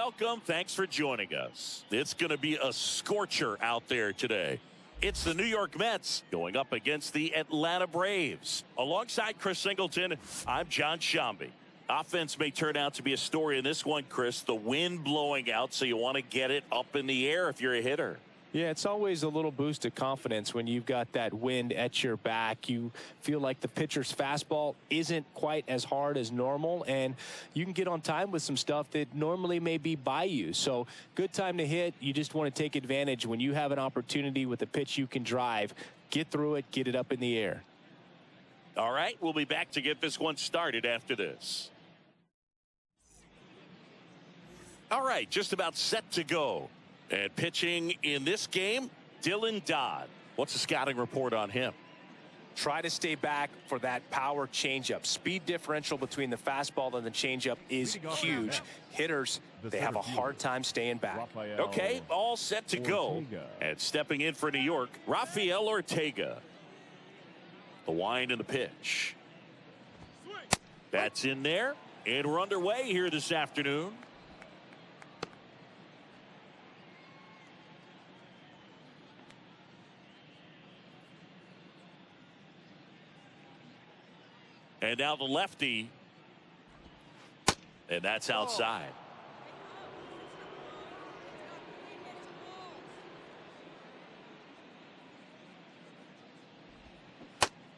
welcome. Thanks for joining us. It's going to be a scorcher out there today. It's the New York Mets going up against the Atlanta Braves. Alongside Chris Singleton, I'm John Shambi. Offense may turn out to be a story in this one, Chris. The wind blowing out, so you want to get it up in the air if you're a hitter. Yeah, it's always a little boost of confidence when you've got that wind at your back. You feel like the pitcher's fastball isn't quite as hard as normal, and you can get on time with some stuff that normally may be by you. So good time to hit. You just want to take advantage when you have an opportunity with a pitch you can drive. Get through it, get it up in the air. All right, we'll be back to get this one started after this. All right, just about set to go. And pitching in this game, Dylan Dodd. What's the scouting report on him? Try to stay back for that power changeup. Speed differential between the fastball and the changeup is huge. Hitters, they have a hard time staying back. Okay, all set to go. And stepping in for New York, Rafael Ortega. The wind and the pitch. That's in there. And we're underway here this afternoon. And now the lefty. And that's outside.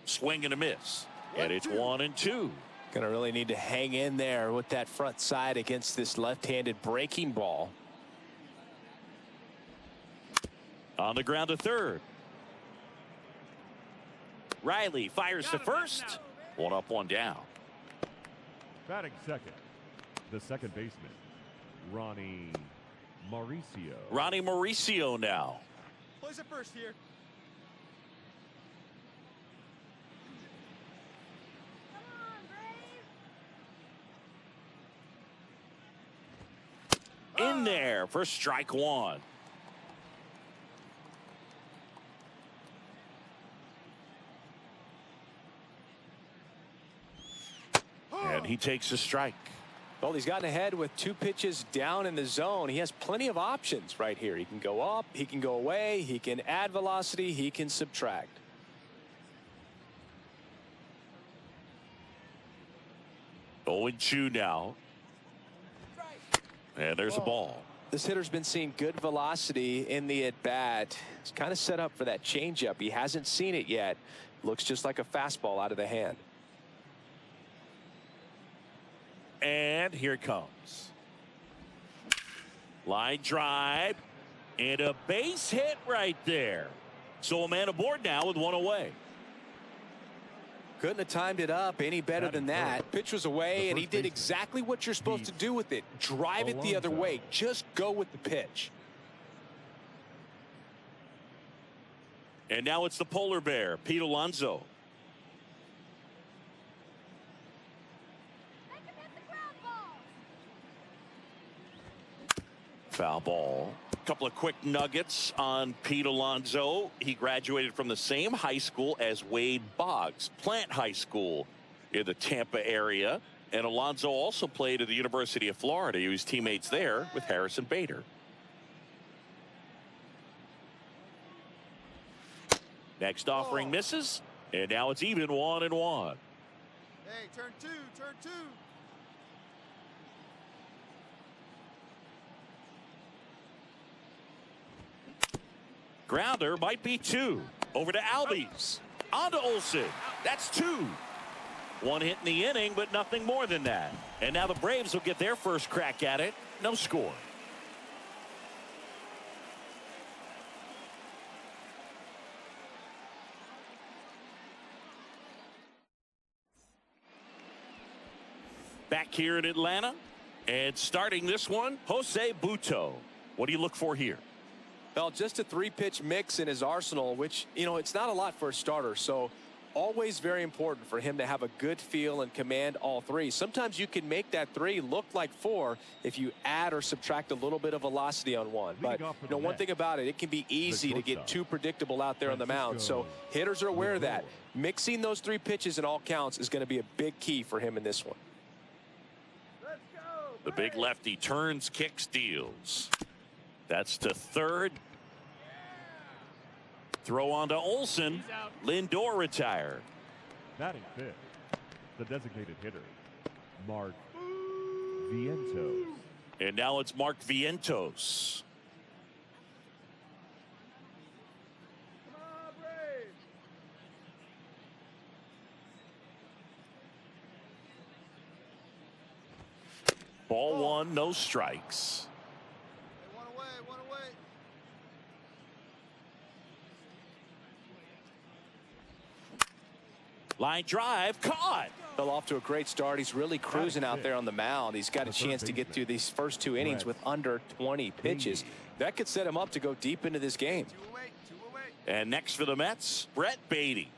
Swing and a miss. And it's 1-2. Gonna really need to hang in there with that front side against this left-handed breaking ball. On the ground to third. Riley fires to first. One up, one down. Batting second, the second baseman, Ronnie Mauricio. Ronnie Mauricio now. Plays it first here. In there for strike one. And he takes a strike. Well, he's gotten ahead with 2 pitches down in the zone. He has plenty of options right here. He can go up, he can go away, he can add velocity, he can subtract. Oh, 0-2 now. And there's a ball. This hitter's been seeing good velocity in the at-bat. He's kind of set up for that changeup. He hasn't seen it yet. Looks just like a fastball out of the hand. And here it comes. Line drive. And a base hit right there. So a man aboard now with one away. Couldn't have timed it up any better than that. Pitch was away, and he did exactly what you're supposed to do with it. Drive it the other way. Just go with the pitch. And now it's the polar bear, Pete Alonso. Foul ball. A couple of quick nuggets on Pete Alonso. He graduated from the same high school as Wade Boggs, Plant High School in the Tampa area. And Alonso also played at the University of Florida. He was teammates there with Harrison Bader. Next offering misses. And now it's even 1-1. Hey, turn two. Grounder might be 2. Over to Albies. On to Olsen. That's 2. One hit in the inning, but nothing more than that. And now the Braves will get their first crack at it. No score. Back here in Atlanta. And starting this one, Jose Butto. What do you look for here? Well, just a 3-pitch mix in his arsenal, which, you know, it's not a lot for a starter. So always very important for him to have a good feel and command all 3. Sometimes you can make that 3 look like 4 if you add or subtract a little bit of velocity on one. But, you know, one thing about it can be easy to get too predictable out there on the mound. So hitters are aware of that. Mixing those 3 pitches in all counts is going to be a big key for him in this one. The big lefty turns, kicks, deals. That's to third. Throw on to Olsen. Lindor retired. Batting fifth, the designated hitter, Mark Vientos. And now it's Mark Vientos. Come on, Braves. Ball one, no strikes. Hey, one away, one away. Line drive, caught. Fell off to a great start. He's really cruising out there on the mound. He's got a chance to get through these first 2 innings with under 20 pitches. That could set him up to go deep into this game. Two away, two away. And next for the Mets, Brett Beatty.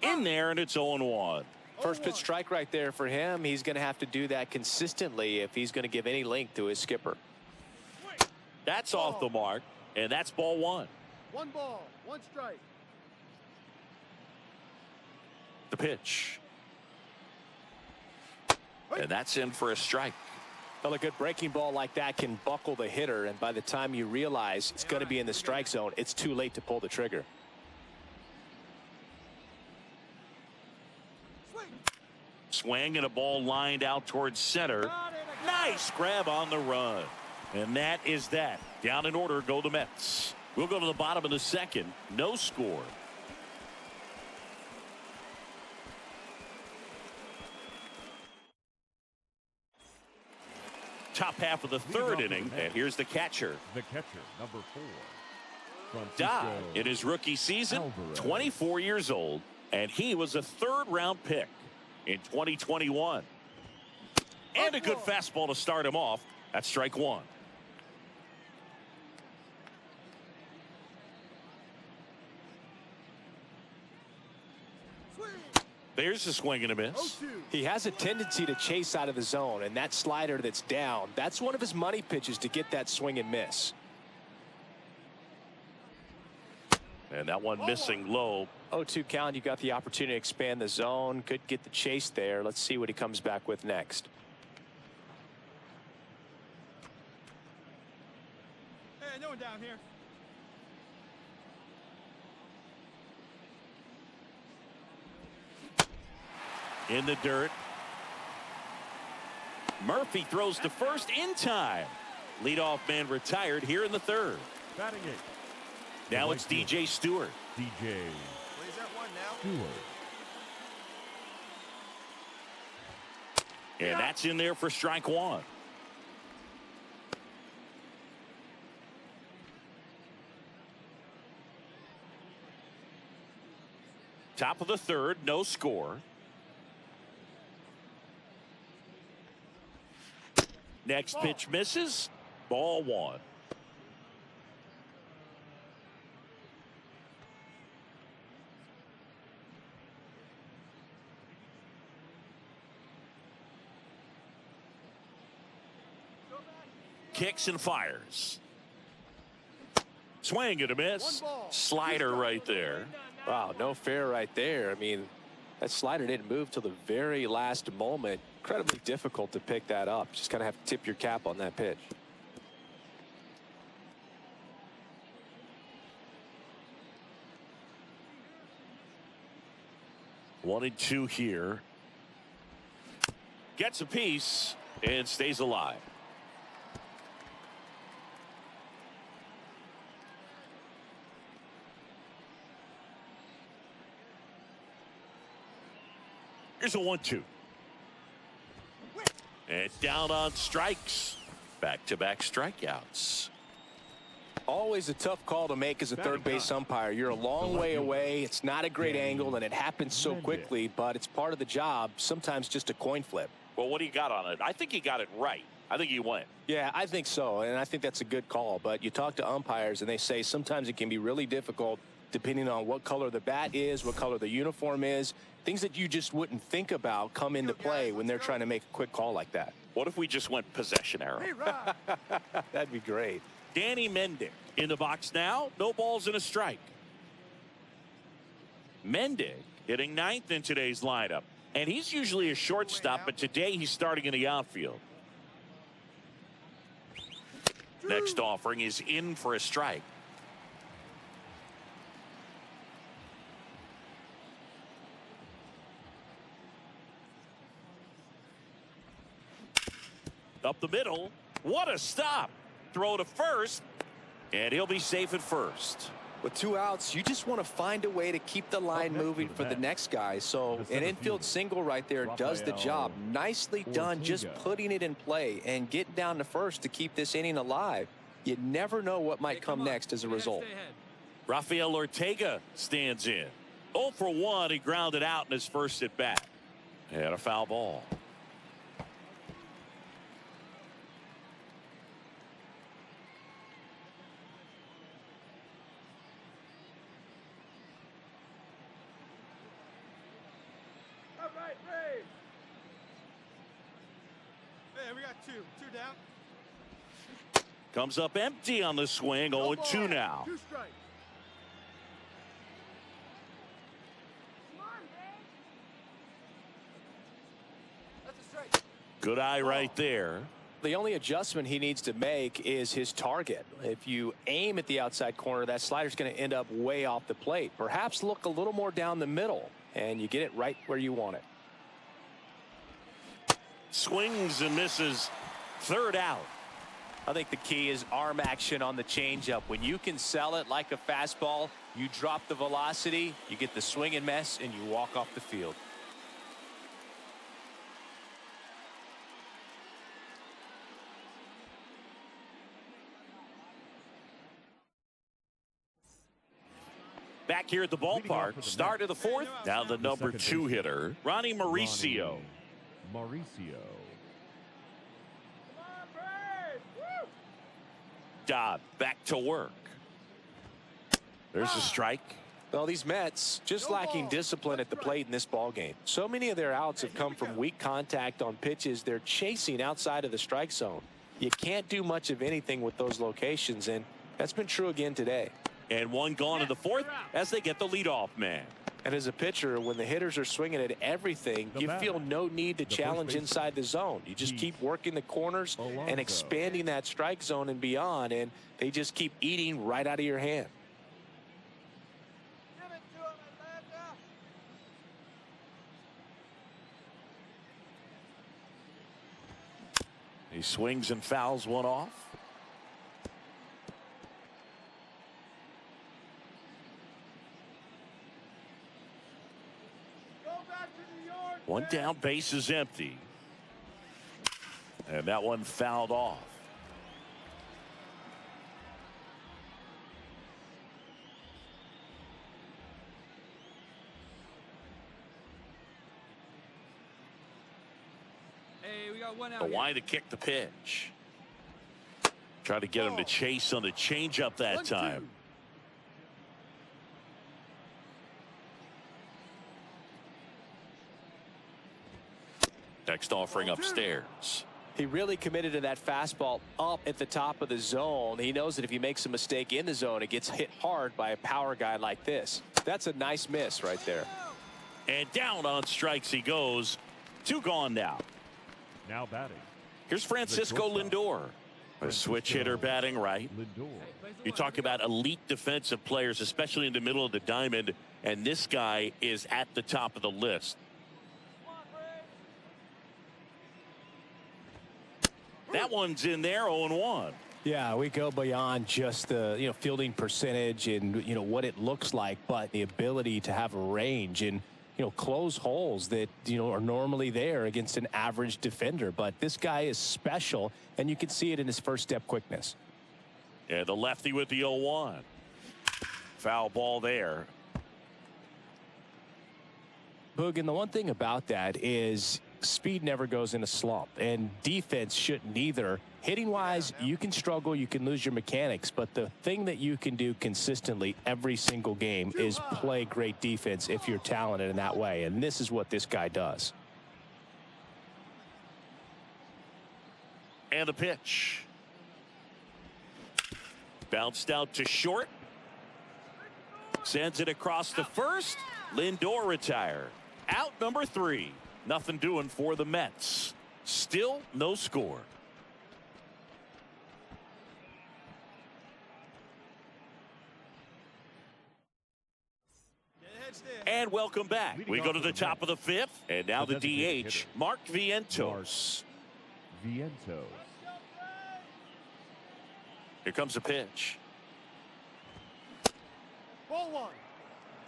In there, and it's 0-1. First pitch strike right there for him. He's going to have to do that consistently if he's going to give any length to his skipper. That's off the mark, and that's ball one. One ball, one strike. The pitch. And that's in for a strike. Well, a good breaking ball like that can buckle the hitter, and by the time you realize it's going to be in the strike zone, it's too late to pull the trigger. Swing and a ball lined out towards center. Nice grab on the run. And that is that. Down in order go the Mets. We'll go to the bottom of the second. No score. Top half of the third inning, and here's the catcher. The catcher, number 4. Dodd in his rookie season, 24 years old, and he was a third-round pick in 2021. And a good fastball to start him off. That's strike one. There's a swing and a miss. He has a tendency to chase out of the zone, and that slider that's down, that's one of his money pitches to get that swing and miss. And that one missing low. 0-2 count. You got the opportunity to expand the zone. Could get the chase there. Let's see what he comes back with next. Hey, no one down here. In the dirt. Murphy throws to first in time. Leadoff man retired here in the third. Batting eighth. Now it's DJ Stewart. DJ Plays that one now. Stewart. And that's in there for strike one. Top of the third, no score. Next pitch misses. Ball one. Kicks and fires. Swing and a miss. Slider right there. Wow, no fair right there. I mean, that slider didn't move till the very last moment. Incredibly difficult to pick that up. Just kind of have to tip your cap on that pitch. One and two here. Gets a piece and stays alive. Here's a 1-2. And down on strikes. Back-to-back strikeouts. Always a tough call to make as a third base umpire. You're a long way away. It's not a great angle, and it happens so quickly, but it's part of the job. Sometimes just a coin flip. Well, what do you got on it? I think he got it right. I think he went. Yeah, I think so, and I think that's a good call. But you talk to umpires, and they say sometimes it can be really difficult depending on what color the bat is, what color the uniform is. Things that you just wouldn't think about come into play when they're trying to make a quick call like that. What if we just went possession arrow? That'd be great. Danny Mendick in the box now. No balls and a strike. Mendick hitting ninth in today's lineup. And he's usually a shortstop, but today he's starting in the outfield. Next offering is in for a strike. Up the middle. What a stop. Throw to first. And he'll be safe at first. With 2 outs, you just want to find a way to keep the line moving for the next guy. So an infield single right there does the job. Nicely done, just putting it in play and getting down to first to keep this inning alive. You never know what might come next as a result. Rafael Ortega stands in. 0 for 1. He grounded out in his first at bat. And a foul ball. Hey, we got two down. Comes up empty on the swing. 0-2 now. 2 strikes. That's a strike. Good eye right there. The only adjustment he needs to make is his target. If you aim at the outside corner, that slider's going to end up way off the plate. Perhaps look a little more down the middle, and you get it right where you want it. Swings and misses. Third out. I think the key is arm action on the changeup. When you can sell it like a fastball, you drop the velocity, you get the swing and miss, and you walk off the field. Back here at the ballpark. Start of the fourth. Now the number 2 hitter, Ronnie Mauricio. Dodd back to work. There's a strike. Well, these Mets just lacking discipline at the plate in this ball game. So many of their outs have come from weak contact on pitches they're chasing outside of the strike zone. You can't do much of anything with those locations, and that's been true again today. And one gone in the fourth as they get the leadoff man. And as a pitcher, when the hitters are swinging at everything, you feel no need to challenge inside the zone. You just keep working the corners and expanding that strike zone and beyond, and they just keep eating right out of your hand. He swings and fouls one off. One down, base is empty. And that one fouled off. Hey, we got one out. The why to kick the pitch. Try to get him to chase on the changeup that time. Next offering upstairs. He really committed to that fastball up at the top of the zone. He knows that if he makes a mistake in the zone, it gets hit hard by a power guy like this. That's a nice miss right there. And down on strikes he goes. 2 gone now. Now batting. Here's Francisco Lindor, a switch hitter batting right. You talk about elite defensive players, especially in the middle of the diamond, and this guy is at the top of the list. That one's in there, 0-1. Yeah, we go beyond just the fielding percentage and what it looks like, but the ability to have a range and close holes that are normally there against an average defender. But this guy is special, and you can see it in his first step quickness. And the lefty with the 0-1. Foul ball there. Boog, and the one thing about that is speed never goes in a slump, and defense shouldn't either Hitting-wise, you can struggle, you can lose your mechanics, but the thing that you can do consistently every single game is play great defense if you're talented in that way, and this is what this guy does. And the pitch. Bounced out to short. Sends it across to first. Lindor retired. Out number 3. Nothing doing for the Mets. Still no score. And welcome back. We go to the top of the 5th. And now the DH, MlbTheShow23. Here comes a pitch. Ball 1.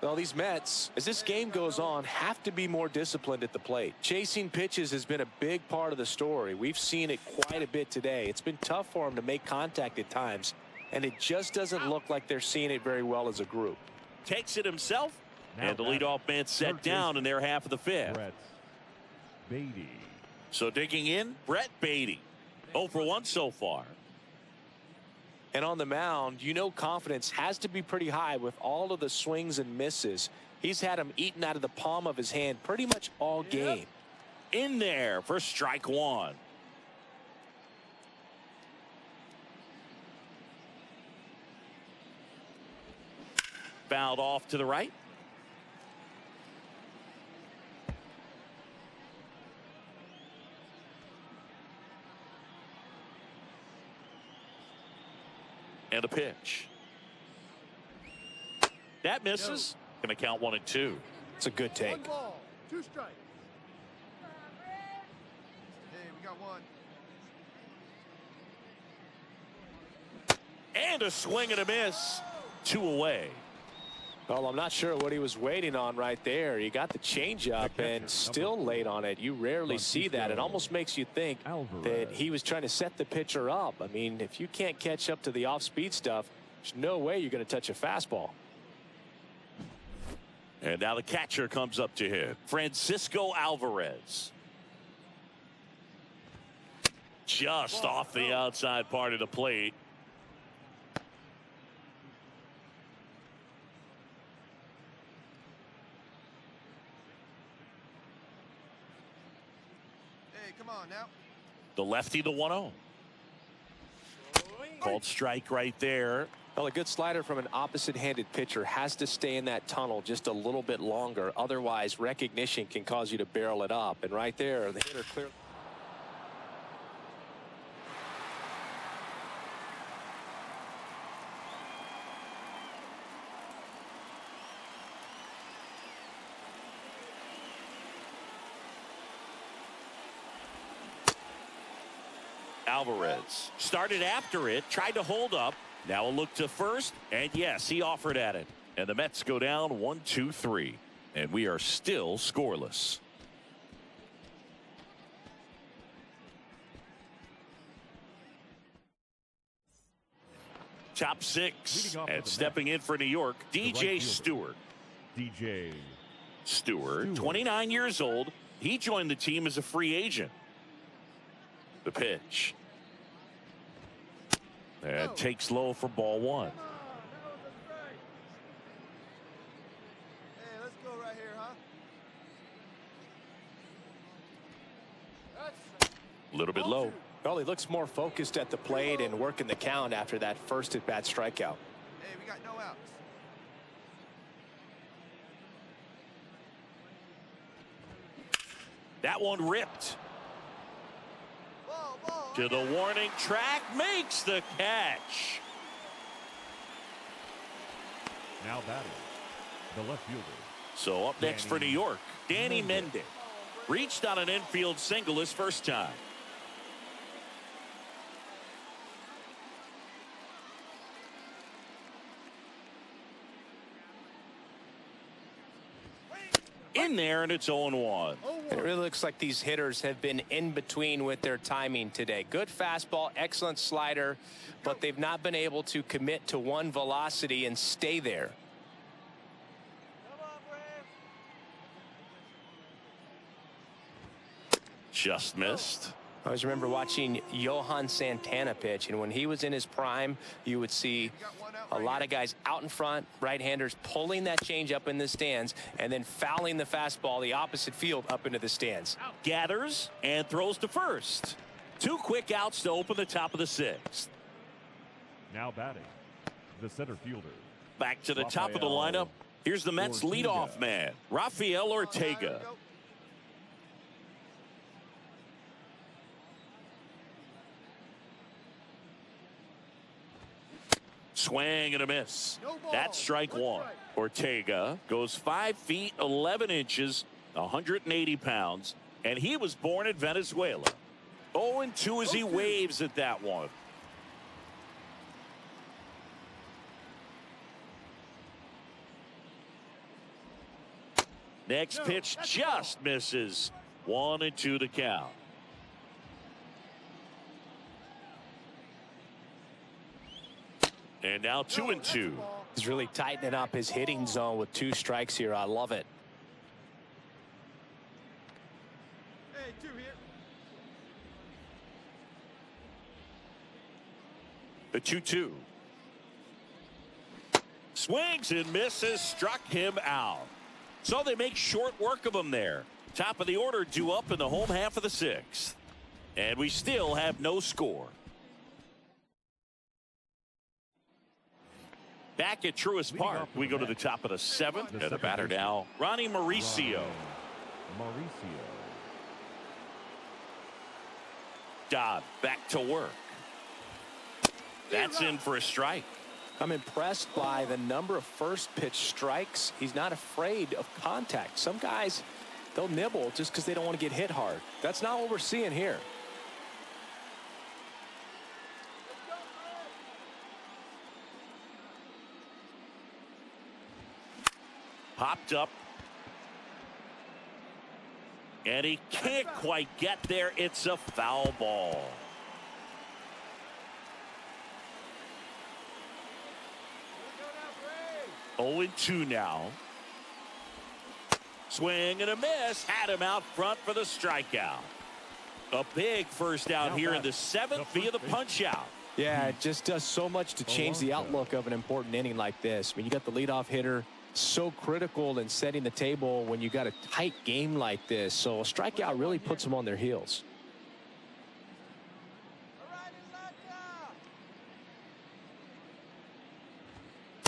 Well, these Mets, as this game goes on, have to be more disciplined at the plate. Chasing pitches has been a big part of the story. We've seen it quite a bit today. It's been tough for them to make contact at times, and it just doesn't look like they're seeing it very well as a group. Takes it himself, and the leadoff man set down in their half of the 5th. So digging in, Brett Beatty. 0 for 1 so far. And on the mound, you know confidence has to be pretty high with all of the swings and misses. He's had them eaten out of the palm of his hand pretty much all game. In there for strike 1. Fouled off to the right. And a pitch. That misses. Going to count 1 and 2. It's a good take. 1 ball, 2 strikes. Hey, we got 1. And a swing and a miss. 2 away. Well, I'm not sure what he was waiting on right there. He got the changeup and still late on it. You rarely see that. It almost makes you think that he was trying to set the pitcher up. I mean, if you can't catch up to the off-speed stuff, there's no way you're going to touch a fastball. And now the catcher comes up to him, Francisco Alvarez. Just off the outside part of the plate. Come on now. The lefty, the 1-0. Called strike right there. Well, a good slider from an opposite-handed pitcher has to stay in that tunnel just a little bit longer. Otherwise, recognition can cause you to barrel it up. And right there, the hitter clearly. Alvarez started after it, tried to hold up. Now a look to first, and yes, he offered at it. And the Mets go down 1-2-3, and we are still scoreless. Top 6, and stepping in for New York, DJ Stewart. DJ Stewart, 29 years old. He joined the team as a free agent. The pitch. And takes low for ball 1. Hey, let's go right here, huh? A little bit low. Well, he looks more focused at the plate and working the count after that first at-bat strikeout. Hey, we got no outs. That one ripped. To the warning track, makes the catch. now batting, the left fielder. So up next for New York, Danny Mendez. Reached on an infield single his first time. In there, and it's 0-1. It really looks like these hitters have been in between with their timing today. Good fastball, excellent slider, but they've not been able to commit to one velocity and stay there. Just missed. I always remember watching Johan Santana pitch, and when he was in his prime, you would see a lot of guys out in front, right-handers pulling that change up in the stands and then fouling the fastball the opposite field up into the stands. Gathers and throws to first. 2 quick outs to open the top of the 6th. Now batting, the center fielder. Back to the top of the lineup. Here's the Mets leadoff man, Rafael Ortega. Swing and a miss. That's strike 1. Ortega goes 5 feet 11 inches, 180 pounds, and he was born in Venezuela. 0-2 as he waves at that one. Next pitch just misses. 1-2 to count. And now 2-2. He's really tightening up his hitting zone with 2 strikes here. I love it. Hey, 2 here. The 2-2. Swings and misses, struck him out. So they make short work of him there. Top of the order due up in the home half of the 6th. And we still have no score. Back at Truist Park, we go to the top of the 7th. And the batter now, Ronnie Mauricio. Dodd back to work. That's in for a strike. I'm impressed by the number of first pitch strikes. He's not afraid of contact. Some guys, they'll nibble just because they don't want to get hit hard. That's not what we're seeing here. Popped up. And he can't quite get there. It's a foul ball. Go now, Braves. 0-2 now. Swing and a miss. Had him out front for the strikeout. A big first out here in the 7th via the punch out. Yeah, it just does so much to change the outlook of an important inning like this. I mean, you got the leadoff hitter, so critical in setting the table when you got a tight game like this. So a strikeout really puts them on their heels.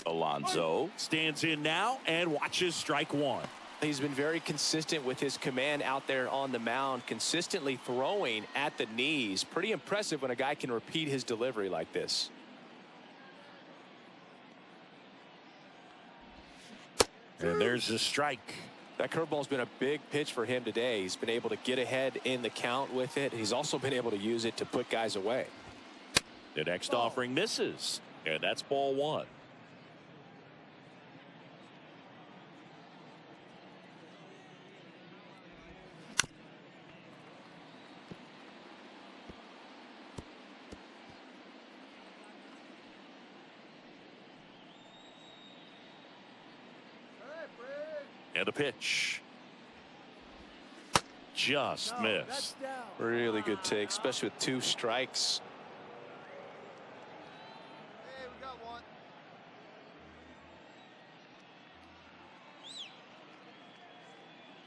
Alonso stands in now and watches strike 1. He's been very consistent with his command out there on the mound, consistently throwing at the knees. Pretty impressive when a guy can repeat his delivery like this. And there's a strike. That curveball's been a big pitch for him today. He's been able to get ahead in the count with it. He's also been able to use it to put guys away. The next offering misses, and that's ball 1. And a pitch. Just missed. Really good take, especially with 2 strikes. Hey, we got 1.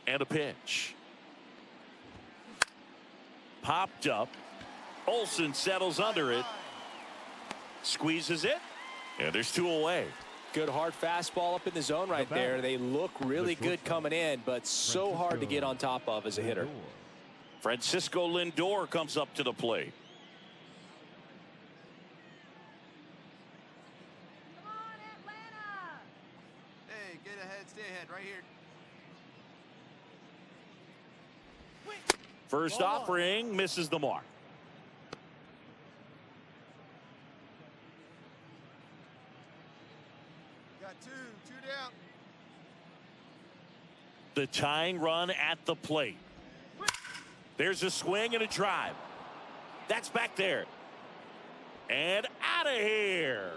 And a pitch. Popped up. Olsen settles under it. Squeezes it. And there's 2 away. Good hard fastball up in the zone right there. They look really good coming in, but so hard to get on top of as a hitter. Francisco Lindor comes up to the plate. Come on, Atlanta. Hey, get ahead, stay ahead, right here. First offering misses the mark. Got 2 down. The tying run at the plate. There's a swing and a drive. That's back there. And out of here.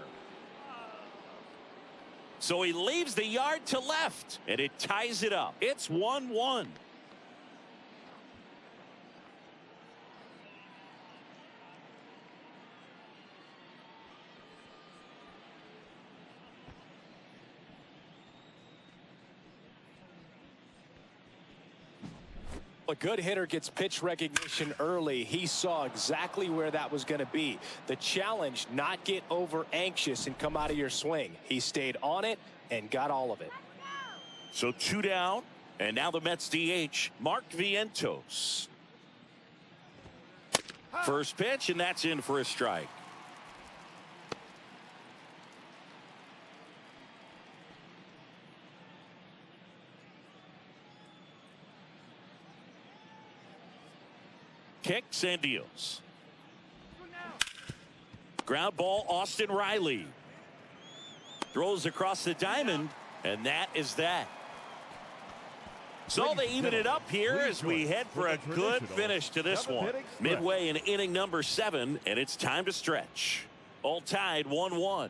So he leaves the yard to left, and it ties it up. It's 1-1. A good hitter gets pitch recognition early. He saw exactly where that was going to be. The challenge, not get over anxious and come out of your swing. He stayed on it and got all of it. So 2 down, and now the Mets DH, Mark Vientos. First pitch, and that's in for a strike. Kicks and deals. Ground ball, Austin Riley. Throws across the diamond, and that is that. So they even it up here as we head for a good finish to this one. Midway in inning number 7, and it's time to stretch. All tied 1-1.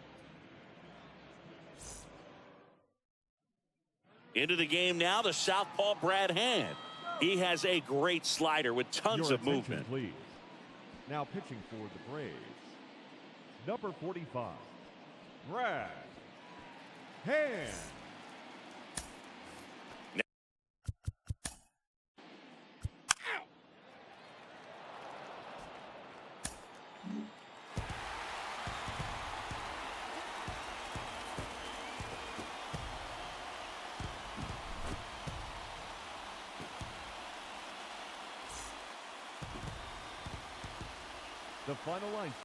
Into the game now, the southpaw Brad Hand. He has a great slider with tons of movement. Please. Now pitching for the Braves, number 45, Brad Hand. The final line.